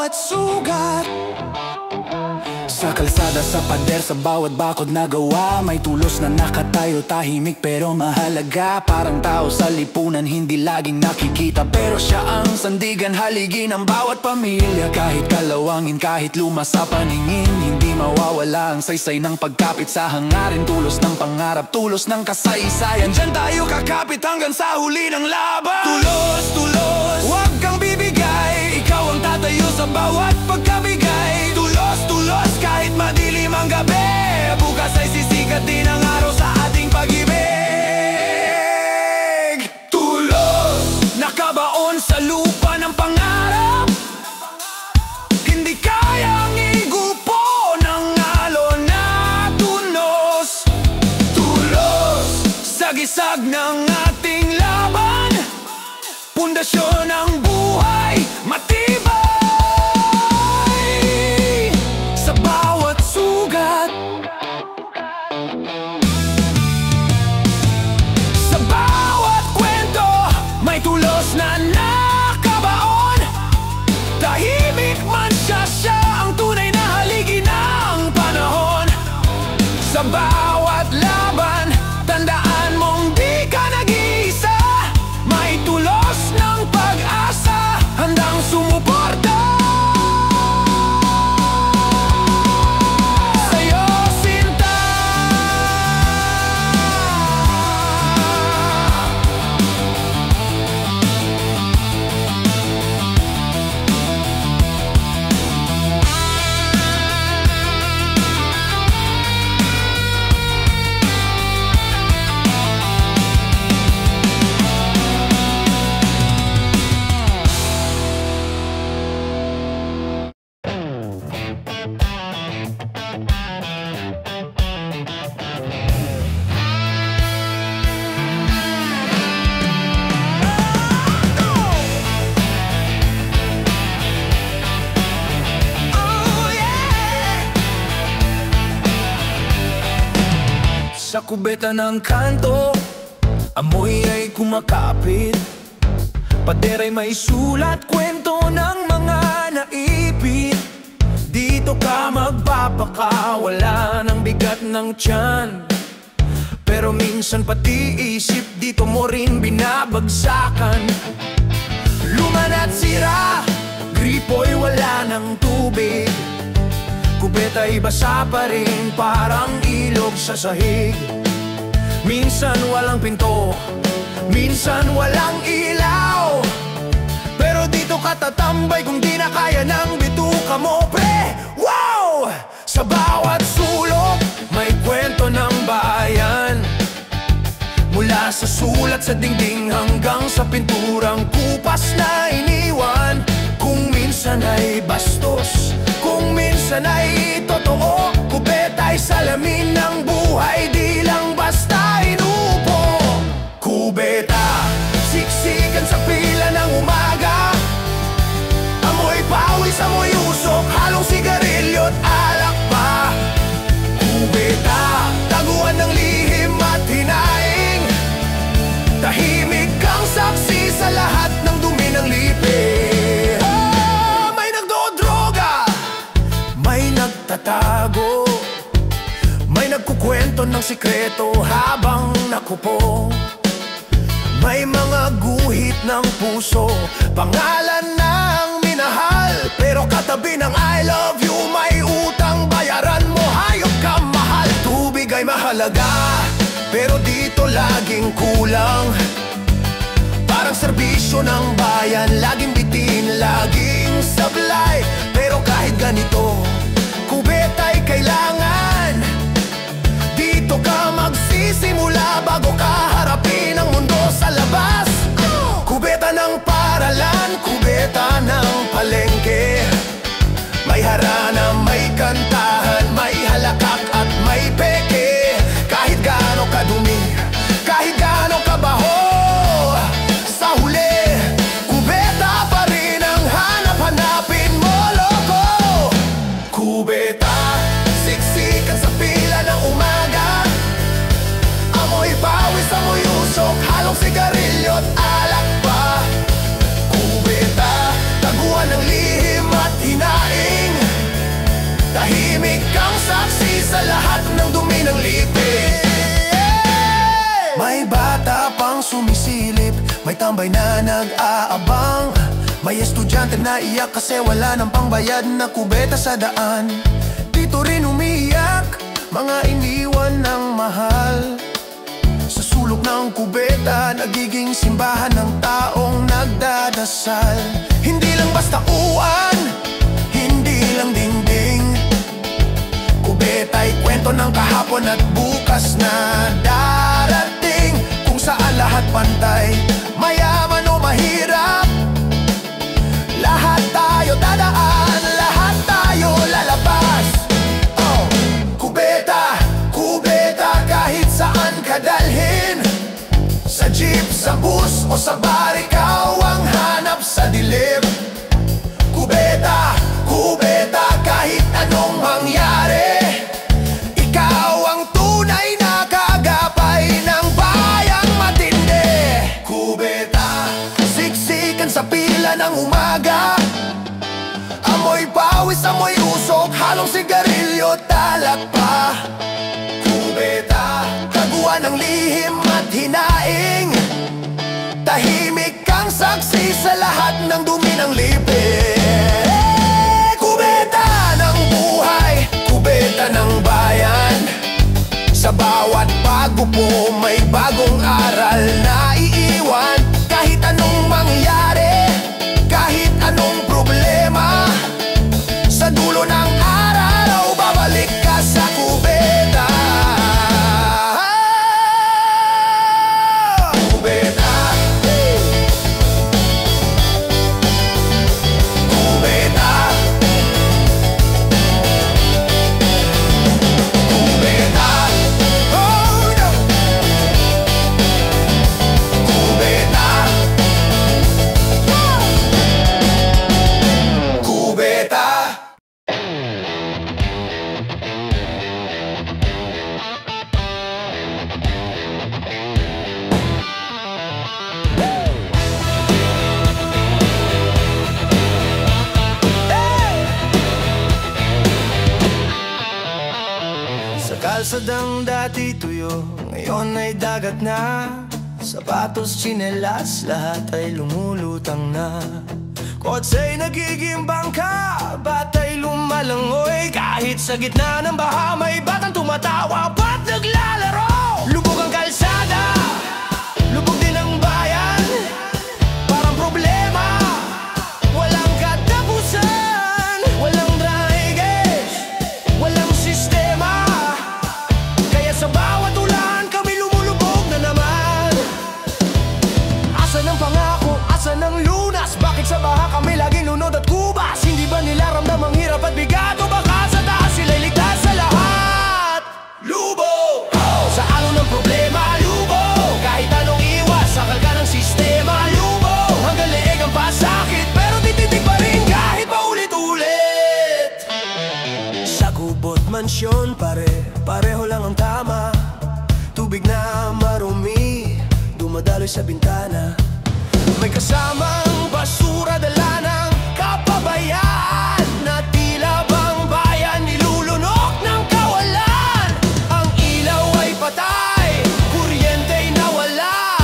bawat sugat. Sa kalsada, sa pader, sa bawat bakod na gawa, may tulos na nakatayo, tahimik pero mahalaga. Parang tao sa lipunan, hindi laging nakikita, pero siya ang sandigan, haligi ng bawat pamilya. Kahit kalawangin, kahit luma sa paningin, hindi mawawala ang saysay ng pagkapit sa hangarin. Tulos ng pangarap, tulos ng kasaysayan, diyan tayo kakapit hanggang sa huli ng laban. Tulos, tulos, huwag kang bibigay, ikaw ang tatayo sa bawat pagkabigay. Tulos, tulos, kahit madilim ang gabi, bukas ay sisikat din ang araw sa ating pag-ibig. Tulos, nakabaon sa lupa ng pangarap, hindi kayang igupo ng alon na tunos. Tulos, sagisag ng ating laban, pundasyon ng buhay, matibay. Sa bawat sugat, sa bawat kwento, may tulos na nakabaon. Tahimik man siya ang tunay na haligi ng panahon. Sa bawat laban, tandaan mong di ka nag-iisa. May tulos ng pag-asa, handang sumuporta sa'yo, sinta. Sa kubeta ng kanto, amoy ay kumakapit. Pader ay may sulat, kwento ng mga naipit. Dito ka magpapakawala ng bigat ng tiyan, pero minsan pati isip dito mo rin binabagsakan. Luman at sira, gripo'y wala ng tubig. Kubeta'y basa pa rin, parang ilog sa sahig. Minsan walang pinto, minsan walang ilaw, pero dito ka tatambay kung di na kaya ng bituka mo, pre! Wow! Sa bawat sulok, may kwento ng bayan. Mula sa sulat sa dingding hanggang sa pinturang kupas na iniwan. Kung minsan ay bastos, kung minsan ay totoo, kubeta'y salamin ng buhay, di lang basta inupo. Kubeta, siksikan sa pila ng umaga, amoy pawis, amoy usok, halong sigarilyo at alak pa. Kubeta, taguan ng lihim at hinaing, tahimik kang saksi sa lahat ng dumi ng lipi. Tatago, may nagkukwento ng sikreto habang nakupo. May mga guhit ng puso, pangalan ng minahal, pero katabi ng I love you may utang bayaran mo. Hayop ka mahal, tubig ay mahalaga, pero dito laging kulang. Parang serbisyo ng bayan, laging bitin, laging sablay. Pero kahit ganito, kubeta'y kailangan. Dito ka magsisimula bago ka harapin ang mundo sa labas. Kubeta ng paralan, kubeta ng palengke. May harana, may kantahan, may halakak at may peke. Kahit gaano kadumi, kahit gaano kabaho, sa huli, kubeta pa rin ang hanap-hanap saksi sa lahat ng dumi ng lipi. May bata pang sumisilip, may tambay na nag-aabang, may estudyante na iyak kasi wala ng pangbayad na kubeta sa daan. Dito rin umiiyak mga iniwan ng mahal. Sa sulok ng kubeta, nagiging simbahan ng taong nagdadasal. Hindi lang basta uwan, hindi lang dingding. Kubeta'y kwento ng kahapon at bukas na darating, kung saan lahat pantay, mayaman o mahirap. Lahat tayo dadaan, lahat tayo lalabas. Oh, kubeta, kubeta, kahit saan ka dalhin. Sa jeep, sa bus o sa bar, ikaw ang hanap sa dilim. Kubeta, kubeta, kahit anong mangyari, ikaw ang tunay na kagapay ng bayang matindi. Kubeta, siksikan sa pila ng umaga, amoy pawis, amoy usok, halong sigarilyo, talak pa. Kubeta, kaguan ng lihim at hinaing, tahimik kang saksi sa lahat ng dumi ng lipi. Kubeta ng buhay, kubeta ng bayan. Sa bawat pag-upo may bagong aral na iiwan. Kahit anong mangyari, kahit anong problema, sa dulo ng araw babalik ka sa kubeta. Kubeta, kubeta, kubeta, oh no, kubeta, kubeta. Sa kalsadang dati tuyo, ngayon ay dagat na. Sapatos, tsinelas, lahat ay lumulutang na. Kotsa'y nagiging bangka, batay lumalangoy. Kahit sa gitna ng baha, may batang tumatawa ba't naglalaro? Lubog ang kalsada, lubog din ang bayan. Parang problema, walang katapusan. Walang drainage, walang sistema, kaya sa bawat ulan kami lumulubog na naman. Asan ang pangako, asan ang lunas? Bakit sa baha kami laging lunod at kubas? Hindi ba nila ramdam ang hirap at bigat? O baka sa taas sila'y ligtas sa lahat? Lubog! Sa alon ng problema, lubog. Kahit anong iwas, sakal ka ng sistema, lubog. Hanggang leeg ang pasakit, pero tititig pa rin kahit paulit-ulit. Sa kubot mansyon, pareho lang ang tama. Tubig na marumi, dumadaloy sa bintana. May kasamang basura, dala ng kapabayaan, na tila bang bayan nilulunok ng kawalan. Ang ilaw ay patay, kuryenteng nawala,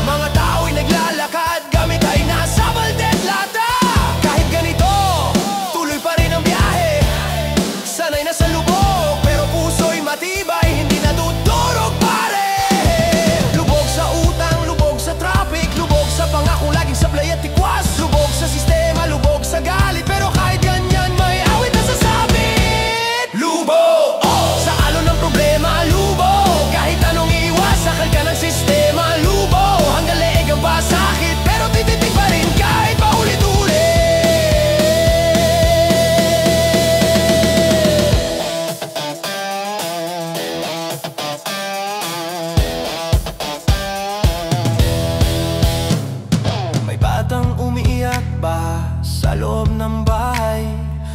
mga tao'y naglalakad, gamit ay nasa balde at lata. Kahit ganito, tuloy pa rin ang biyahe, sanay na sa lubog, pero puso'y matibay, hindi natutulog pare. Lubog sa utang, lubog sa traffic, lubog sa pangako laging sablay at tikwas, lubog sa sistema, lubog sa galit, pero kahit ganyan may awit na sasabit. Lubog! Sa alon ng problema, lubog. Kahit anong iwas, sakal ka ng sistema, lubog. Hanggang leeg ang pasakit, pero tititig pa rin kahit paulit-ulit. May batang umiiyak ba sa loob ng bahay?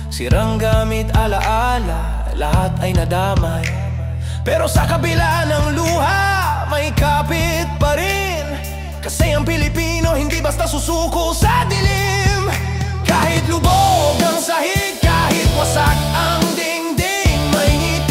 Sirang gamit, alaala, lahat ay nadamay. Pero sa kabila ng luha, may kapit pa rin. Kasi ang Pilipino hindi basta susuko sa dilim. Kahit lubog ang sahig, kahit wasak ang dingding, may ngiti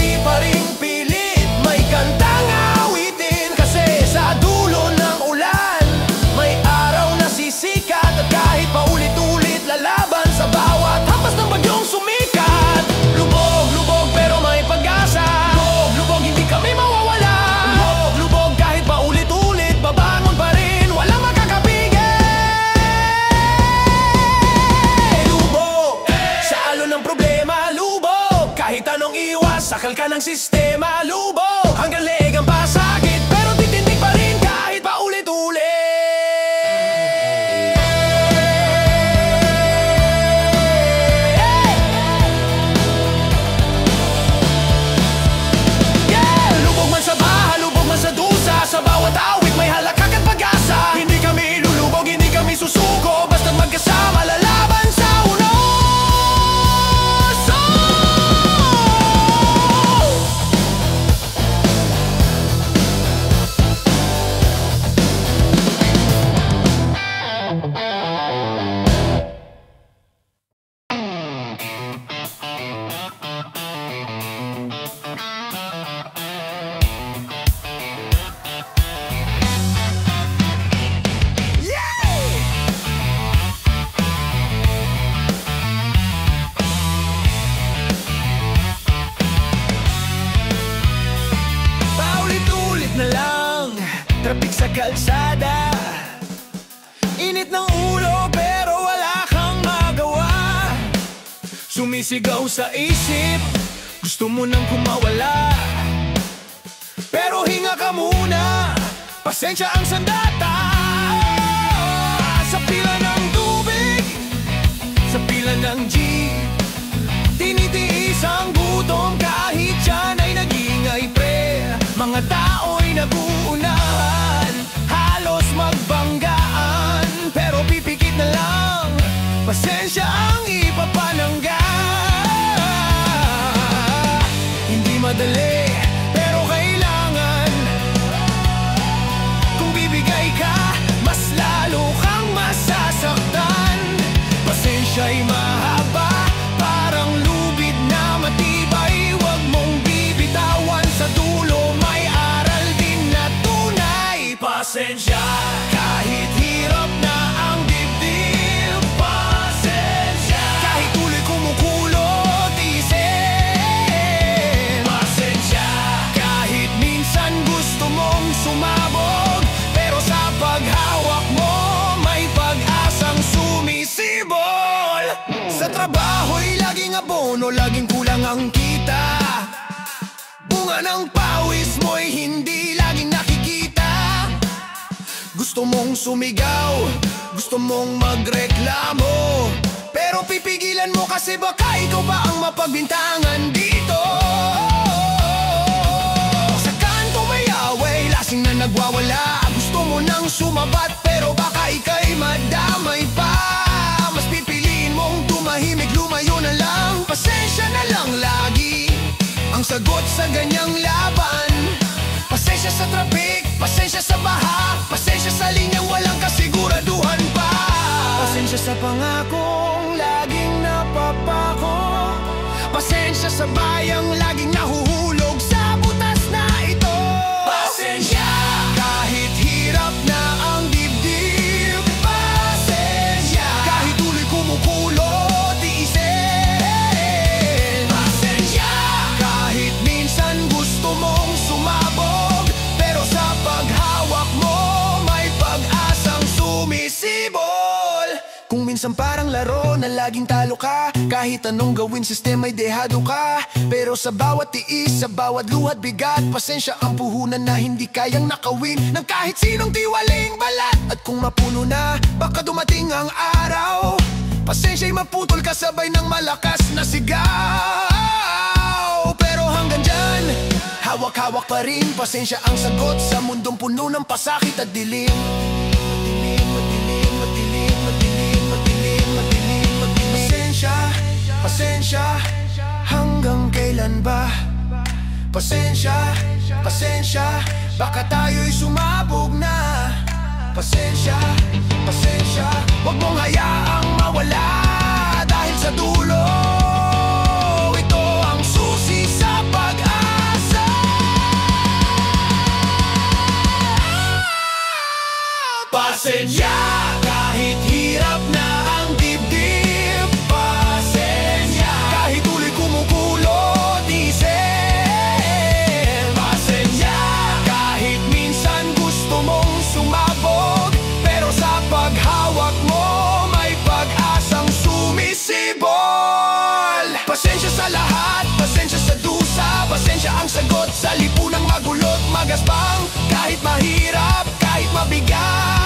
Sakal ka ng sistema, lubog hanggang leeg ang pasakit, pero titindig pa rin kahit paulit-ulit. Lubog man sa baha, lubog man sa dusa, sa bawat awit may halakak at pag-asa. Hindi kami ilulubog, hindi kami susuko, basta magkasama lalaban sa unos. Na lang, traffic sa kalsada, init ng ulo pero wala kang magawa. Sumisigaw sa isip, gusto mo nang kumawala, pero hinga ka muna, pasensya ang sandata. Sa pila ng tubig, sa pila ng jeep, tinitiis ang gutom kahit yan ay nag-ingay pre. Mga tao'y naguunahan, halos magbanggaan, pero pipikit na lang, pasensya ang ipapanangga. Hindi madali, pero kailangan. Kung bibigay ka, mas lalo kang masasaktan. Pasensya'y mahaba, parang lubid na matibay. Huwag mong bibitawan, sa dulo may aral din na tunay. Pasensya, kahit hirap na ang dibdib. Pasensya, kahit tuloy kumukulot isip. Pasensya, kahit minsan gusto mong sumabog, pero sa paghawak mo may pag-asang sumisibol. Sa trabaho'y laging abono, laging kulang ang kita. Bunga ng pawis mo'y hindi laging nakikita. Gusto mong sumigaw, gusto mong magreklamo, pero pipigilan mo kasi baka ikaw ba ang mapagbintangan dito. Sa kanto may away, lasing na nagwawala. Gusto mo nang sumabat, pero baka ika'y madamay pa. Mas pipiliin mong tumahimik, lumayo na lang. Pasensya na lang lagi ang sagot sa ganyang laban. Pasensya sa traffic, pasensya sa baha, pasensya sa linyang walang kasiguraduhan pa. Pasensya sa pangakong laging napapako, pasensya sa bayang laging nahuhulog sa butas na ito. Pasensya, kahit hirap na ang dibdib. Pasensya, kahit tuloy kumukulot isip. Pasensya, kahit minsan gusto mong sumabog, pero sa paghawak mo may pag-asang sumisibol. Kung minsan parang laro na laging talo ka, kahit anong gawin sistema'y dehado ka. Pero sa bawat tiis, sa bawat luhat bigat, pasensya ang puhunan na hindi kayang nakawin ng kahit sinong tiwaling balat. At kung mapuno na, baka dumating ang araw, pasensya'y maputol kasabay ng malakas na sigaw. Pero hanggang dyan, hawak-hawak pa rin, pasensya ang sagot sa mundong puno ng pasakit at dilim. Pasensya, hanggang kailan ba? Pasensya, pasensya, baka tayo'y sumabog na. Pasensya, pasensya, huwag mong hayaang mawala. Dahil sa dulo, ito ang susi sa pag-asa. Pasensya, kahit hirap na ang dibdib. Pasensya, kahit tuloy kumukulot isip. Pasensya, kahit minsan gusto mong sumabog, pero sa paghawak mo may pag-asang sumisibol. Pasensya sa lahat, pasensya sa dusa. Siya ang sagot sa lipunang magulot, magasbang kahit mahirap, kahit mabigat.